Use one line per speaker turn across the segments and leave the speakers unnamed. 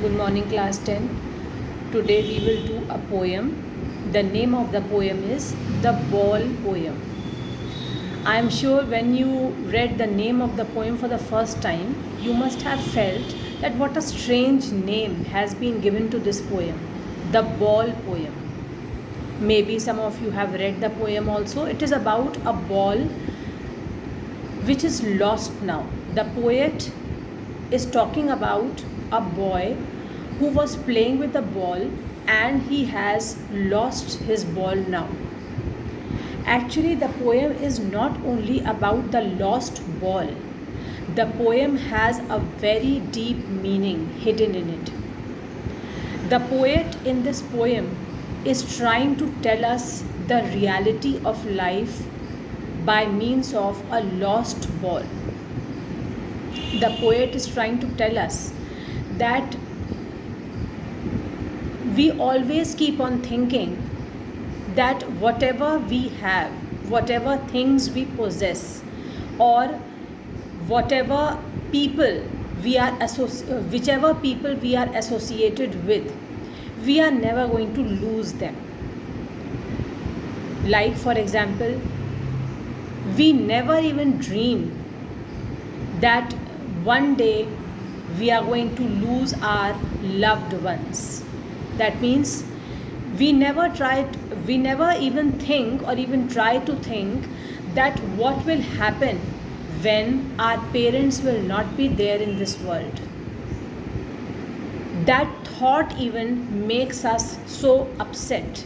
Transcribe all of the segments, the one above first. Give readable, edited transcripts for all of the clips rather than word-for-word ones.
Good morning, class 10. Today we will do a poem. The name of the poem is The Ball Poem. I am sure when you read the name of the poem for the first time, you must have felt that what a strange name has been given to this poem, The Ball Poem. Maybe some of you have read the poem also. It is about a ball which is lost now. The poet is talking about a boy who was playing with the ball and he has lost his ball now. Actually, the poem is not only about the lost ball, the poem has a very deep meaning hidden in it. The poet in this poem is trying to tell us the reality of life by means of a lost ball. The poet is trying to tell us that we always keep on thinking that whatever we have, whatever things we possess, or whatever people whichever people we are associated with, we are never going to lose them. Like, for example, we never even dream that one day we are going to lose our loved ones. That means we never even think or even try to think that what will happen when our parents will not be there in this world. That thought even makes us so upset.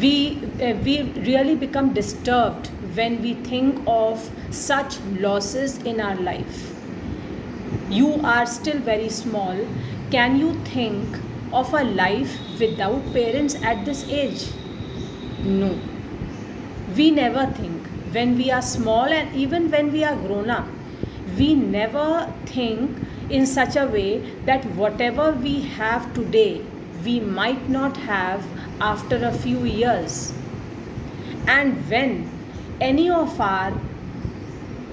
We really become disturbed when we think of such losses in our life. You are still very small. Can you think of a life without parents at this age? No. We never think. When we are small and even when we are grown up, we never think in such a way that whatever we have today, we might not have after a few years. And when any of our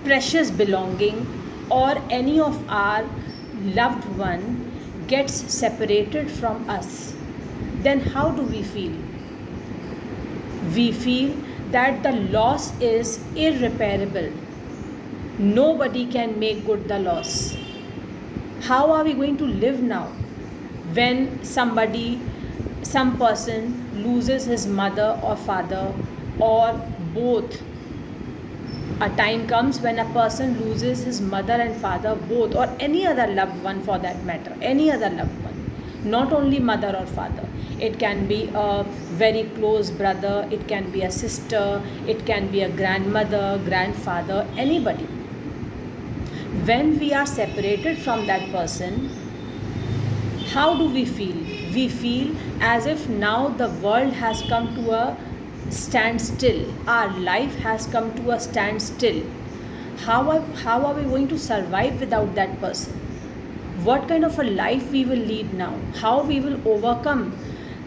precious belonging or any of our loved one gets separated from us, then how do we feel? We feel that the loss is irreparable. Nobody can make good the loss. How are we going to live now when some person loses his mother or father, or both? A time comes when a person loses his mother and father both, or any other loved one for that matter, any other loved one, not only mother or father. It can be a very close brother, it can be a sister, it can be a grandmother, grandfather, anybody. When we are separated from that person, how do we feel? We feel as if now the world has come to a standstill. Our life has come to a standstill. How are we going to survive without that person? What kind of a life we will lead now? How we will overcome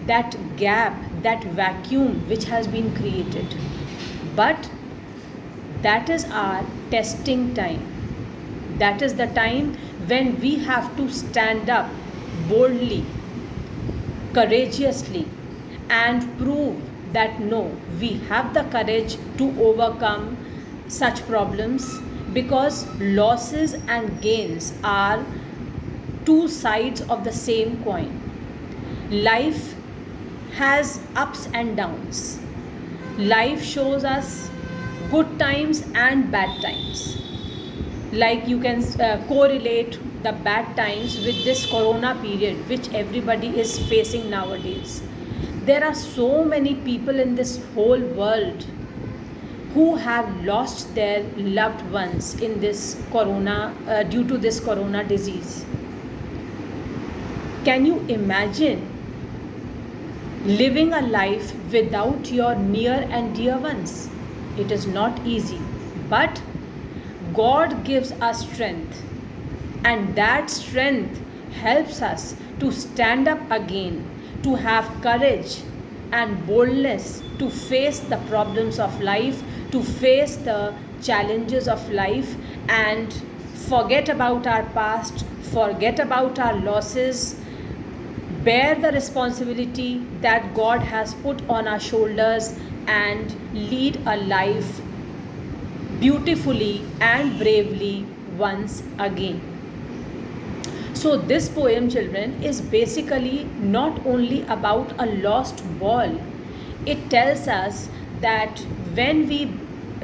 that gap, that vacuum which has been created? But that is our testing time. That is the time when we have to stand up boldly, courageously, and prove that no, we have the courage to overcome such problems, because losses and gains are two sides of the same coin. Life has ups and downs. Life shows us good times and bad times. Like, you can correlate the bad times with this corona period which everybody is facing nowadays. There are so many people in this whole world who have lost their loved ones in this corona, due to this corona disease. Can you imagine living a life without your near and dear ones? It is not easy, but God gives us strength, and that strength helps us to stand up again, to have courage and boldness to face the problems of life, to face the challenges of life, and forget about our past, forget about our losses, bear the responsibility that God has put on our shoulders, and lead a life beautifully and bravely once again. So, this poem, children, is basically not only about a lost ball. It tells us that when we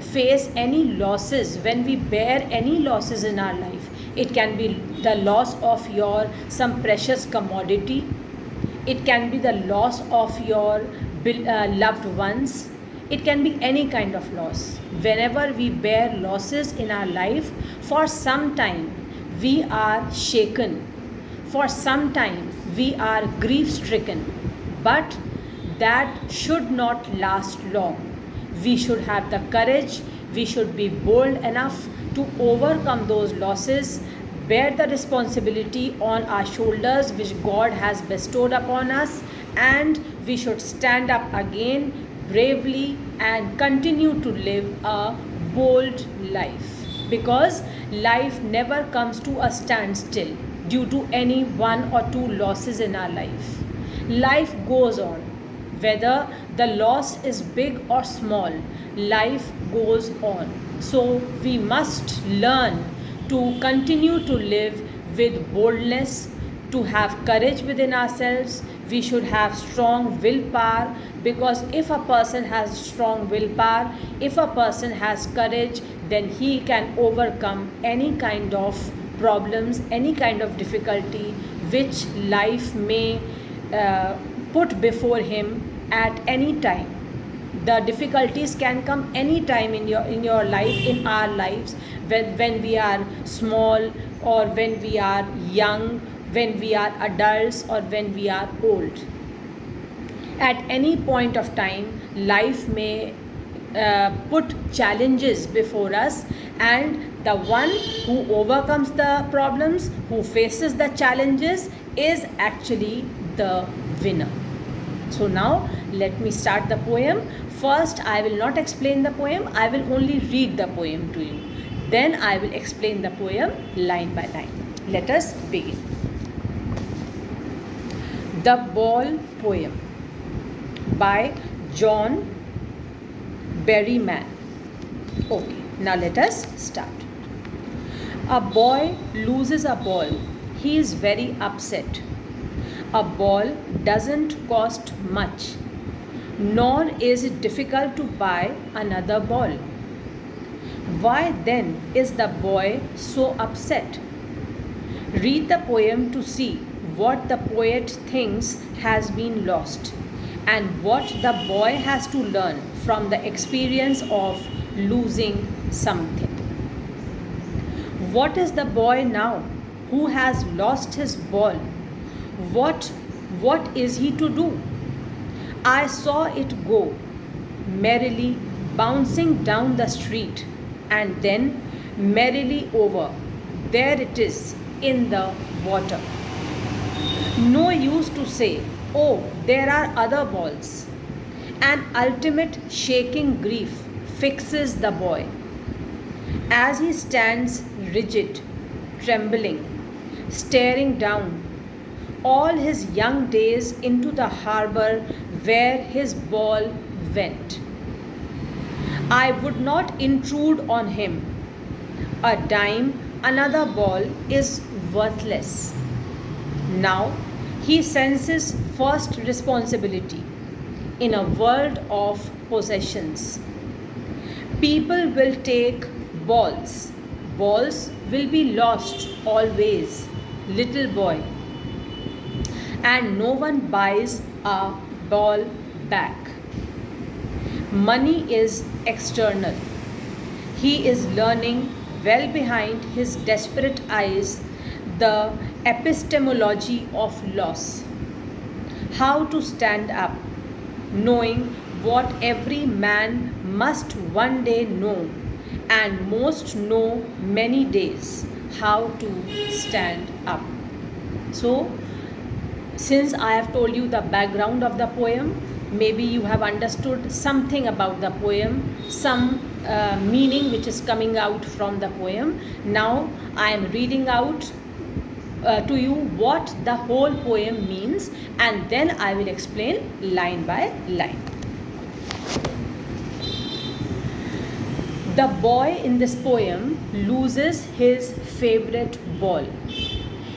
face any losses, when we bear any losses in our life, it can be the loss of your some precious commodity, it can be the loss of your loved ones, it can be any kind of loss. Whenever we bear losses in our life, for some time we are shaken, for some time we are grief stricken, but that should not last long. We should have the courage, we should be bold enough to overcome those losses, bear the responsibility on our shoulders which God has bestowed upon us, and we should stand up again bravely and continue to live a bold life, because life never comes to a standstill due to any one or two losses in our life. Life goes on. Whether the loss is big or small, life goes on. So we must learn to continue to live with boldness, to have courage within ourselves. We should have strong willpower, because if a person has strong willpower, if a person has courage, then he can overcome any kind of problems, any kind of difficulty which life may put before him at any time. The difficulties can come any time in your life, in our lives, when we are small or when we are young, when we are adults or when we are old. At any point of time, life may put challenges before us, and the one who overcomes the problems, who faces the challenges, is actually the winner. So now let me start the poem. First, I will not explain the poem, I will only read the poem to you. Then I will explain the poem line by line. Let us begin. The Ball Poem by John Berryman. Okay, now let us start. A boy loses a ball. He is very upset. A ball doesn't cost much, nor is it difficult to buy another ball. Why then is the boy so upset? Read the poem to see what the poet thinks has been lost, and what the boy has to learn from the experience of losing something. What is the boy now who has lost his ball? What is he to do? I saw it go merrily bouncing down the street, and then merrily over. There it is in the water. No use to say, oh, there are other balls. An ultimate shaking grief fixes the boy. As he stands rigid, trembling, staring down all his young days into the harbor where his ball went. I would not intrude on him. A dime, another ball is worthless. Now he senses first responsibility in a world of possessions. People will take balls. Balls will be lost always, little boy. And no one buys a ball back. Money is external. He is learning well behind his desperate eyes the epistemology of loss. How to stand up, knowing what every man must one day know, and most know many days, how to stand up. So, since I have told you the background of the poem, maybe you have understood something about the poem, some meaning which is coming out from the poem. Now I am reading out to you what the whole poem means, and then I will explain line by line. The boy in this poem loses his favorite ball.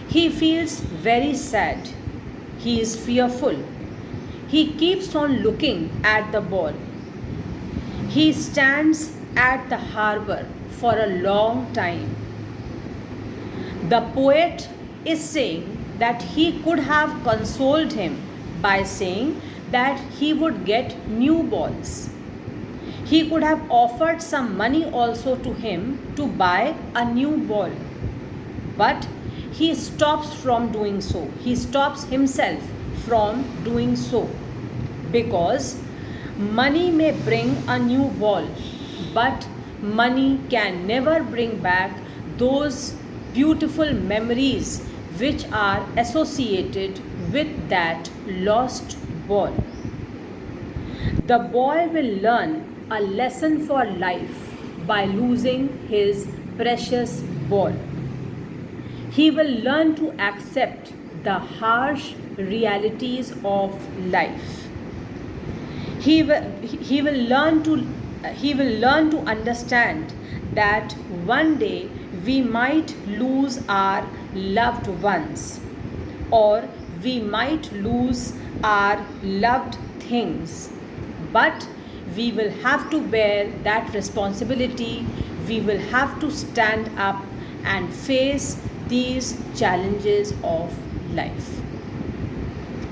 He feels very sad. He is fearful. He keeps on looking at the ball. He stands at the harbor for a long time. The poet is saying that he could have consoled him by saying that he would get new balls. He could have offered some money also to him to buy a new ball. But he stops from doing so. He stops himself from doing so, because money may bring a new ball, but money can never bring back those beautiful memories which are associated with that lost ball. The boy will learn a lesson for life by losing his precious ball. He will learn to accept the harsh realities of life. He will learn to understand that one day we might lose our loved ones, or we might lose our loved things, but we will have to bear that responsibility. We will have to stand up and face these challenges of life.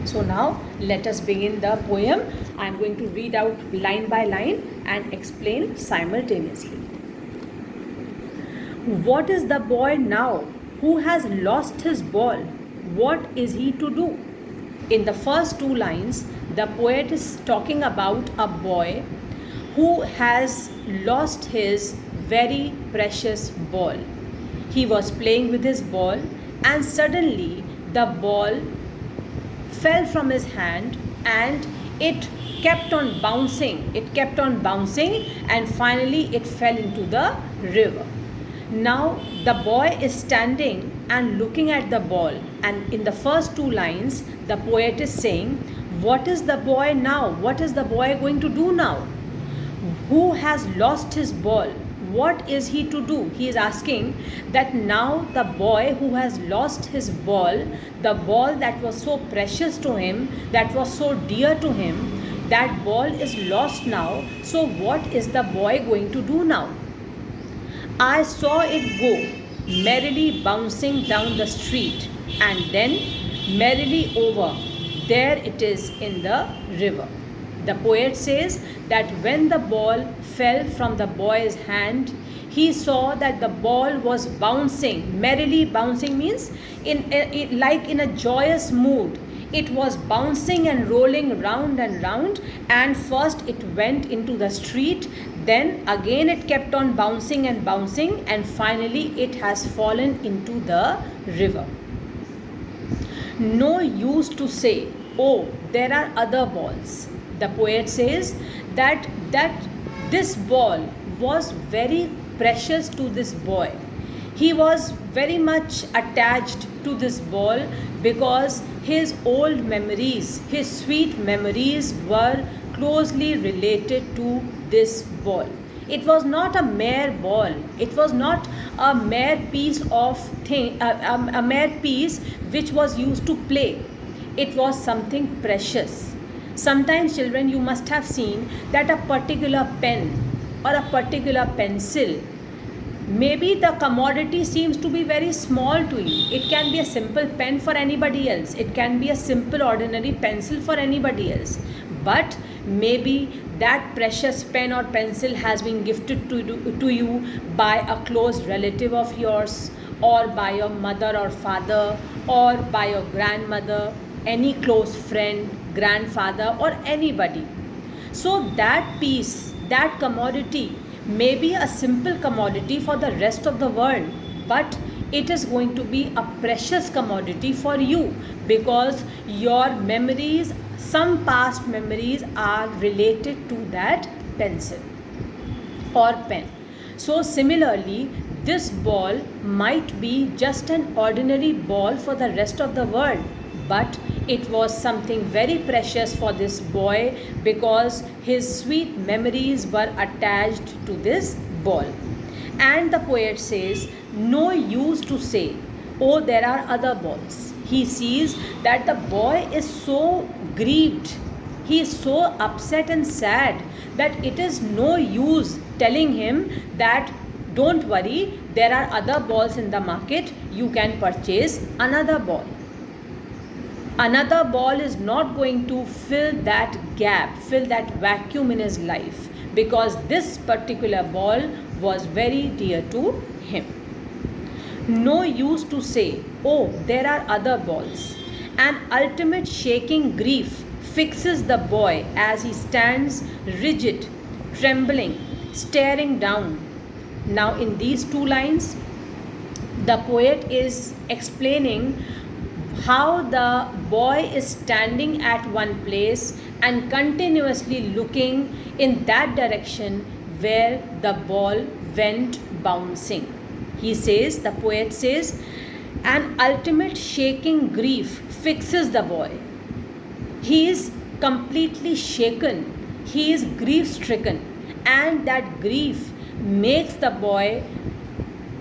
So now let us begin the poem. I am going to read out line by line and explain simultaneously. What is the boy now who has lost his ball? What is he to do? In the first two lines, the poet is talking about a boy who has lost his very precious ball. He was playing with his ball, and suddenly the ball fell from his hand and it kept on bouncing. It kept on bouncing and finally it fell into the river. Now the boy is standing and looking at the ball, and in the first two lines the poet is saying, what is the boy now? What is the boy going to do now? Who has lost his ball? What is he to do? He is asking that now the boy who has lost his ball, the ball that was so precious to him, that was so dear to him, that ball is lost now. So what is the boy going to do now? I saw it go merrily bouncing down the street, and then merrily over. There it is in the river. The poet says that when the ball fell from the boy's hand, he saw that the ball was bouncing. Merrily bouncing means like in a joyous mood. It was bouncing and rolling round and round, and first it went into the street, then again it kept on bouncing, and finally it has fallen into the river. No use to say, oh, there are other balls. The poet says that this ball was very precious to this boy. He was very much attached to this ball because his old memories, his sweet memories were closely related to this ball. It was not a mere ball. It was not a mere piece of thing, a mere piece which was used to play. It was something precious. Sometimes, children, you must have seen that a particular pen or a particular pencil, maybe the commodity seems to be very small to you. It can be a simple pen for anybody else. It can be a simple ordinary pencil for anybody else. But maybe that precious pen or pencil has been gifted to you by a close relative of yours, or by your mother or father, or by your grandmother, any close friend, grandfather, or anybody. So that piece, that commodity may be a simple commodity for the rest of the world, but it is going to be a precious commodity for you because your memories, some past memories, are related to that pencil or pen. So similarly, this ball might be just an ordinary ball for the rest of the world, but it was something very precious for this boy because his sweet memories were attached to this ball. And the poet says, no use to say, oh, there are other balls. He sees that the boy is so grieved, he is so upset and sad that it is no use telling him that don't worry, there are other balls in the market, you can purchase another ball. Another ball is not going to fill that gap, fill that vacuum in his life, because this particular ball was very dear to him. No use to say, oh, there are other balls. An ultimate shaking grief fixes the boy as he stands rigid, trembling, staring down. Now, in these two lines, the poet is explaining how the boy is standing at one place and continuously looking in that direction where the ball went bouncing. He says, the poet says, an ultimate shaking grief fixes the boy. He is completely shaken, he is grief stricken, and that grief makes the boy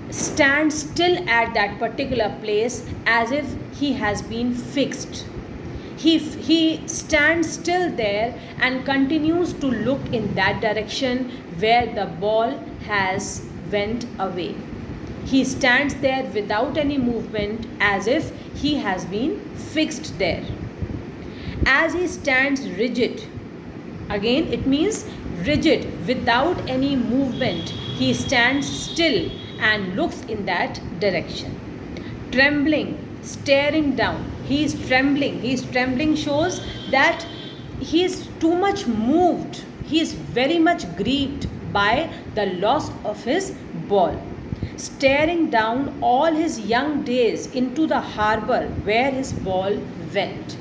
stand still at that particular place as if he has been fixed. He stands still there and continues to look in that direction where the ball has went away. He stands there without any movement as if he has been fixed there. As he stands rigid, again it means rigid, without any movement, he stands still and looks in that direction. Trembling, staring down, he is trembling. His trembling shows that he is too much moved, he is very much grieved by the loss of his ball. Staring down all his young days into the harbor where his ball went.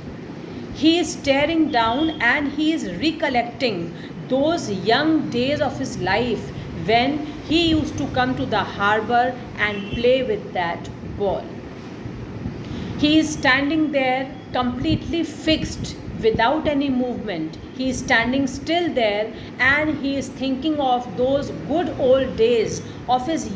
He is staring down and he is recollecting those young days of his life when he used to come to the harbor and play with that ball. He is standing there completely fixed without any movement. He is standing still there and he is thinking of those good old days of his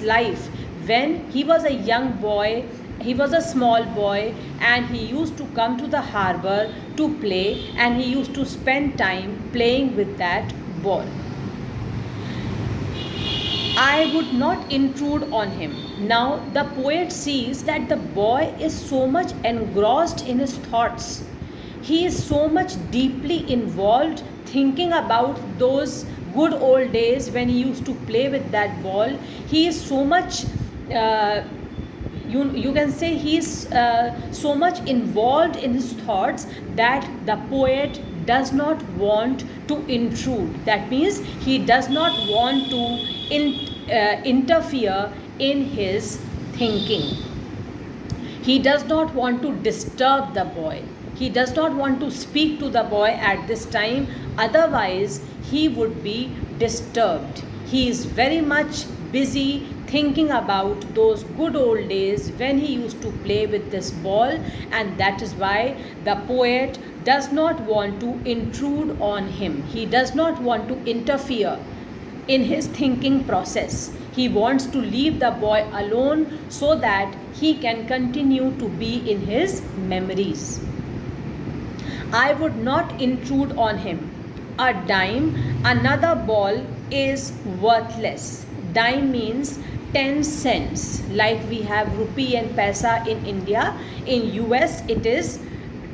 life when he was a young boy, he was a small boy, and he used to come to the harbor to play, and he used to spend time playing with that ball. I would not intrude on him. Now the poet sees that the boy is so much engrossed in his thoughts. He is so much deeply involved thinking about those good old days when he used to play with that ball. He is so much, you can say he is so much involved in his thoughts that the poet does not want to intrude. That means he does not want to interfere in his thinking. He does not want to disturb the boy. He does not want to speak to the boy at this time, otherwise he would be disturbed. He is very much busy thinking about those good old days when he used to play with this ball, and that is why the poet does not want to intrude on him. He does not want to interfere in his thinking process. He wants to leave the boy alone so that he can continue to be in his memories. I would not intrude on him. A dime, another ball is worthless. Dime means 10 cents. Like we have rupee and paisa in India, in US it is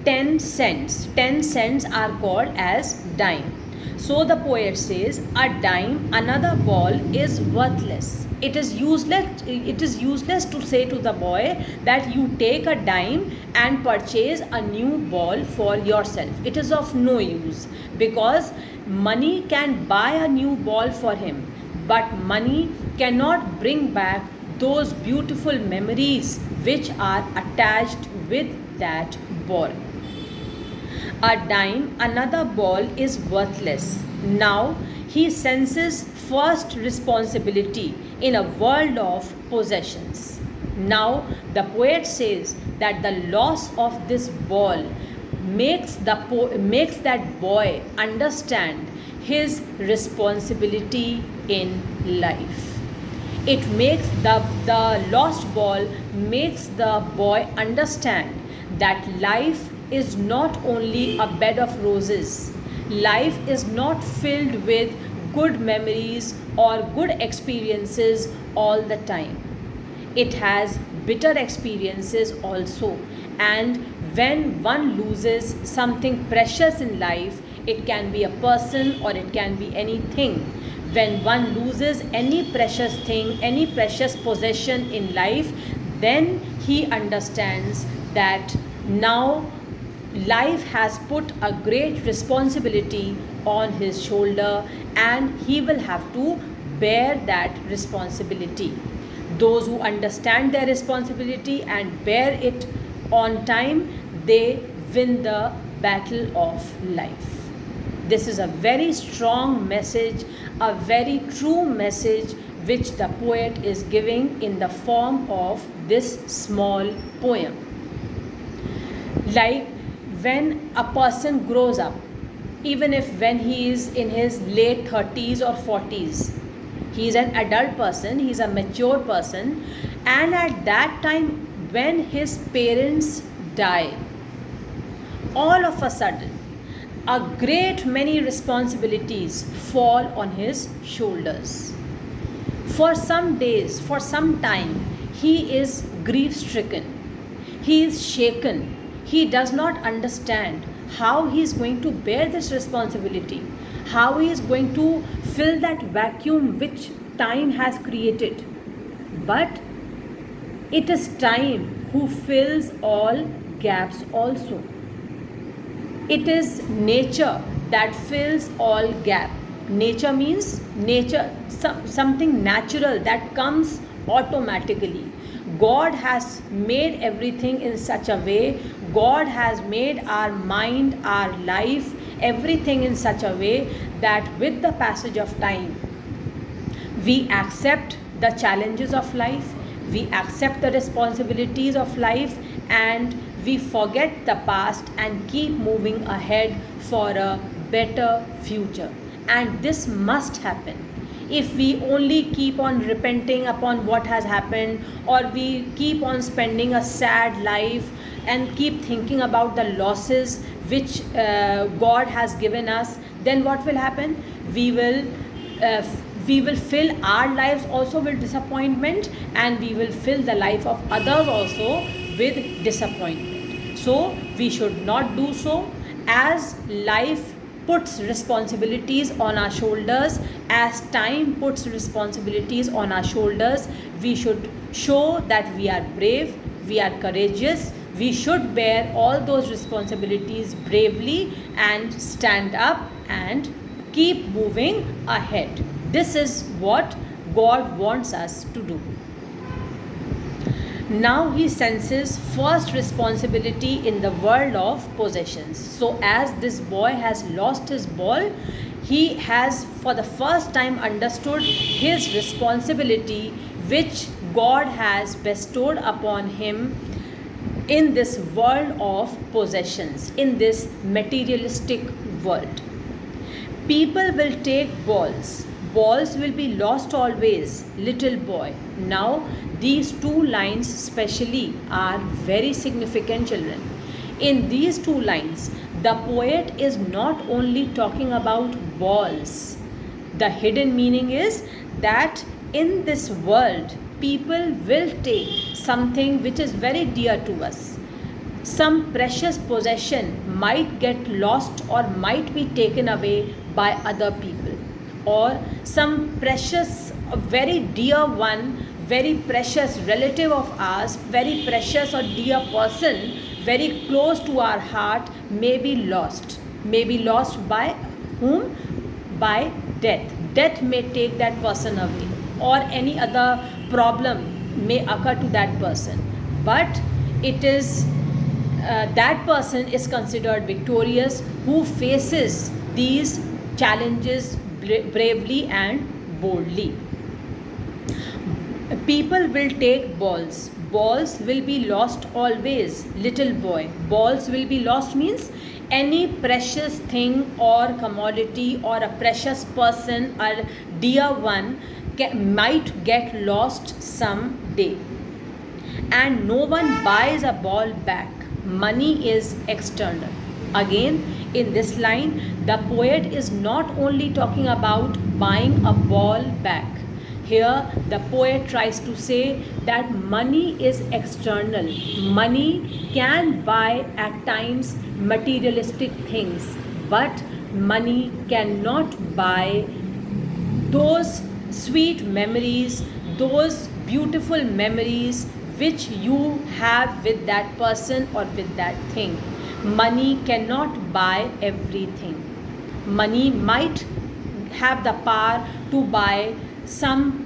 10 cents. 10 cents are called as dime. So the poet says, a dime, another ball is worthless. It is useless to say to the boy that you take a dime and purchase a new ball for yourself. It is of no use, because money can buy a new ball for him, but money cannot bring back those beautiful memories which are attached with that ball. A dime, another ball is worthless. Now he senses first responsibility. in a world of possessions. Now, the poet says that the loss of this ball makes that boy understand his responsibility in life. It makes the lost ball makes the boy understand that life is not only a bed of roses. Life is not filled with good memories or good experiences all the time. It has bitter experiences also, and when one loses something precious in life, it can be a person or it can be anything. When one loses any precious thing, any precious possession in life, then he understands that now life has put a great responsibility on his shoulder and he will have to bear that responsibility. Those who understand their responsibility and bear it on time, they win the battle of life. This is a very strong message, a very true message which the poet is giving in the form of this small poem. Like when a person grows up, even if when he is in his late 30s or 40s, he is an adult person, he is a mature person, and at that time when his parents die, all of a sudden a great many responsibilities fall on his shoulders. For some days, for some time, he is grief stricken, he is shaken, he does not understand how he is going to bear this responsibility, how he is going to fill that vacuum which time has created. But it is time who fills all gaps also. It is nature that fills all gap. Nature means something natural that comes automatically. God has made everything in such a way, God has made our mind, our life, everything in such a way that with the passage of time, we accept the challenges of life, we accept the responsibilities of life, and we forget the past and keep moving ahead for a better future. And this must happen. If we only keep on repenting upon what has happened, or we keep on spending a sad life and keep thinking about the losses which God has given us, then what will happen? We will fill our lives also with disappointment, and we will fill the life of others also with disappointment. So we should not do so. As life puts responsibilities on our shoulders, as time puts responsibilities on our shoulders, we should show that we are brave, we are courageous, we should bear all those responsibilities bravely and stand up and keep moving ahead. This is what God wants us to do. Now he senses first responsibility in the world of possessions. So as this boy has lost his ball, he has for the first time understood his responsibility which God has bestowed upon him in this world of possessions, in this materialistic world. People will take balls. Balls will be lost always, little boy. Now, these two lines especially are very significant, children. In these two lines, the poet is not only talking about balls. The hidden meaning is that in this world, people will take something which is very dear to us. Some precious possession might get lost or might be taken away by other people, or some precious, very dear one, very precious relative of ours, very precious or dear person, very close to our heart, may be lost. May be lost by whom? By death. Death may take that person away, or any other problem may occur to that person. But it is that person is considered victorious who faces these challenges bravely and boldly. People will take balls. Balls will be lost always, little boy. Balls will be lost means any precious thing or commodity or a precious person or dear one might get lost someday. And no one buys a ball back. Money is external. Again, in this line, the poet is not only talking about buying a ball back. Here, the poet tries to say that money is external. Money can buy at times materialistic things, but money cannot buy those sweet memories, those beautiful memories which you have with that person or with that thing. Money cannot buy everything. Money might have the power to buy some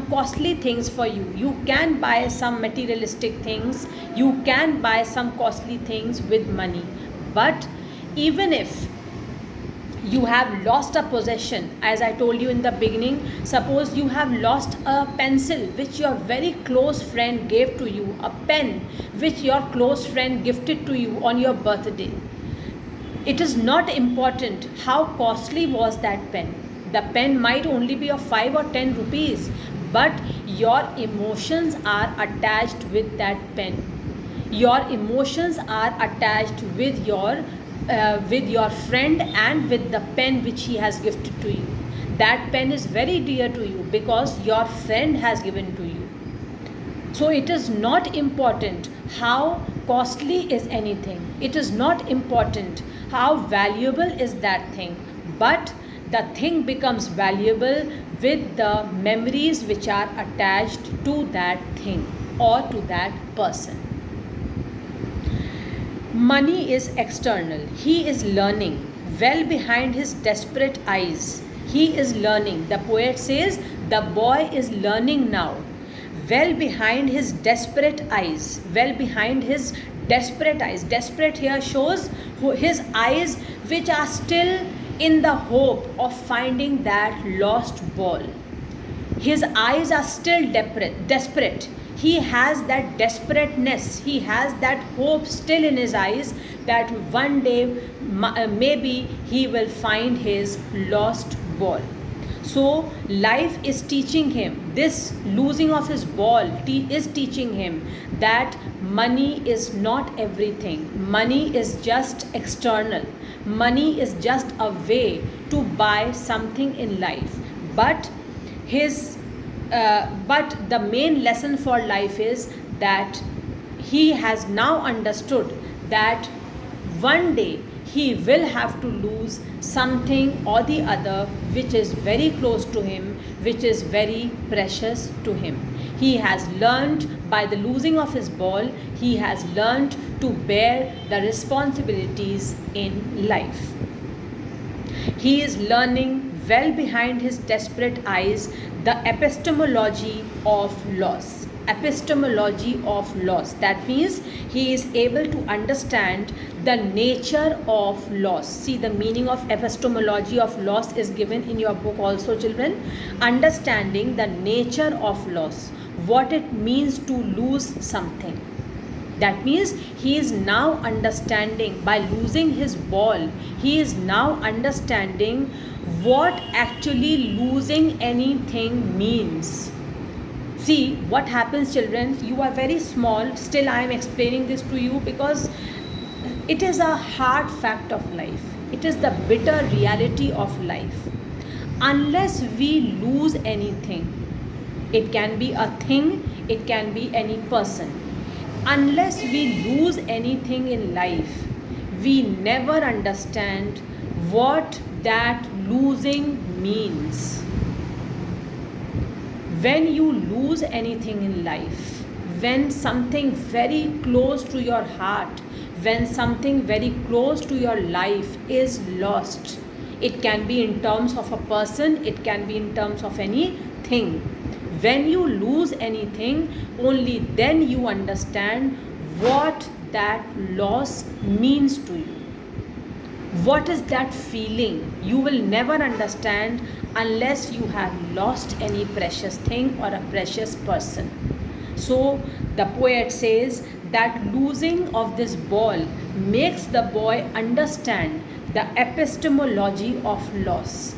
costly things for you. You can buy some materialistic things, you can buy some costly things with money. But even if you have lost a possession, as I told you in the beginning, suppose you have lost a pencil which your very close friend gave to you, a pen which your close friend gifted to you on your birthday. It is not important how costly was that pen. The pen might only be of 5 or 10 rupees, but your emotions are attached with that pen. Your emotions are attached with your friend and with the pen which he has gifted to you. That pen is very dear to you because your friend has given to you. So it is not important how costly is anything. It is not important how valuable is that thing. But the thing becomes valuable with the memories which are attached to that thing or to that person. Money is external. He is learning. Well behind his desperate eyes, he is learning. The poet says the boy is learning now. Well behind his desperate eyes. Well behind his desperate eyes. Desperate here shows his eyes which are still in the hope of finding that lost ball. His eyes are still desperate. He has that desperateness. He has that hope still in his eyes that one day maybe he will find his lost ball. So life is teaching him, this losing of his ball is teaching him that money is not everything. Money is just external. Money is just a way to buy something in life. But the main lesson for life is that he has now understood that one day he will have to lose something or the other which is very close to him, which is very precious to him. He has learned by the losing of his ball, he has learned to bear the responsibilities in life. He is learning well behind his desperate eyes the epistemology of loss. Epistemology of loss. That means he is able to understand the nature of loss. See, the meaning of epistemology of loss is given in your book also, children. Understanding the nature of loss, what it means to lose something. That means he is now understanding, by losing his ball, he is now understanding what actually losing anything means. See what happens, children. You are very small, still I am explaining this to you because it is a hard fact of life. It is the bitter reality of life. Unless we lose anything, it can be a thing, it can be any person. Unless we lose anything in life, we never understand what that losing means. When you lose anything in life, when something very close to your heart, when something very close to your life is lost, it can be in terms of a person, it can be in terms of anything. When you lose anything, only then you understand what that loss means to you. What is that feeling? You will never understand unless you have lost any precious thing or a precious person. So the poet says that losing of this ball makes the boy understand the epistemology of loss,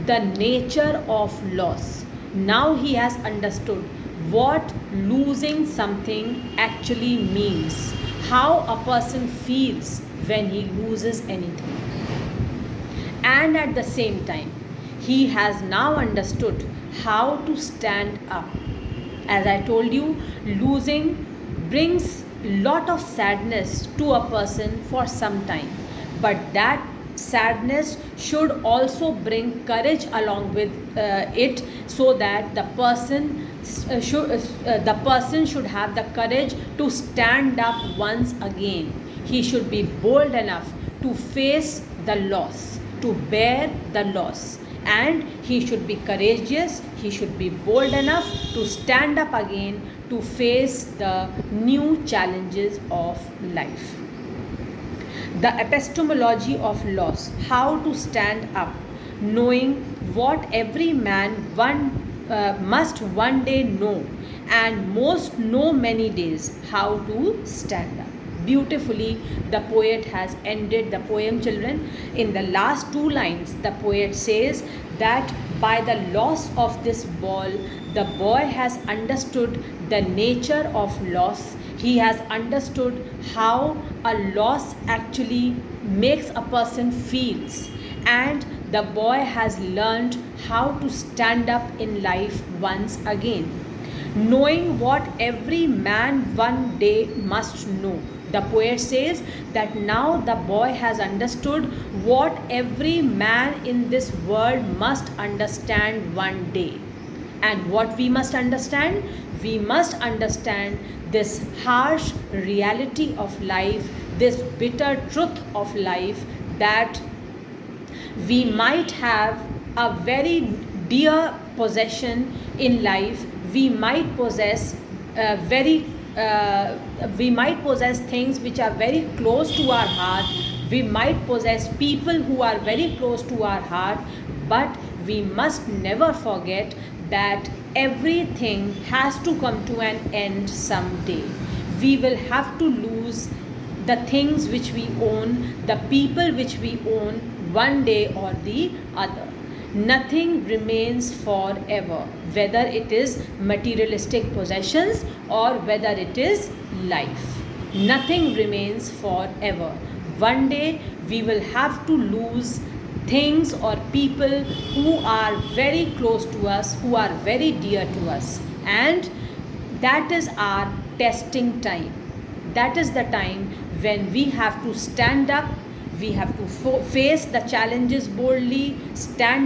the nature of loss. Now he has understood what losing something actually means, how a person feels when he loses anything. And at the same time, he has now understood how to stand up. As I told you, losing brings lot of sadness to a person for some time, but that sadness should also bring courage along with it, so that the person should have the courage to stand up once again. He should be bold enough to face the loss, to bear the loss, and he should be courageous, he should be bold enough to stand up again to face the new challenges of life. The epistemology of loss, how to stand up, knowing what every man must one day know, and most know many days how to stand up. Beautifully, the poet has ended the poem, children. In the last two lines, the poet says that by the loss of this ball, the boy has understood the nature of loss. He has understood how a loss actually makes a person feels, and the boy has learned how to stand up in life once again, knowing what every man one day must know. The poet says that now the boy has understood what every man in this world must understand one day. And what we must understand? We must understand this harsh reality of life, this bitter truth of life, that we might have a very dear possession in life. We might possess we might possess things which are very close to our heart. We might possess people who are very close to our heart, but we must never forget that everything has to come to an end someday. We will have to lose the things which we own, the people which we own, one day or the other. Nothing remains forever, whether it is materialistic possessions or whether it is life. Nothing remains forever. One day we will have to lose things or people who are very close to us, who are very dear to us, and that is our testing time. That is the time when we have to stand up, we have to face the challenges boldly, stand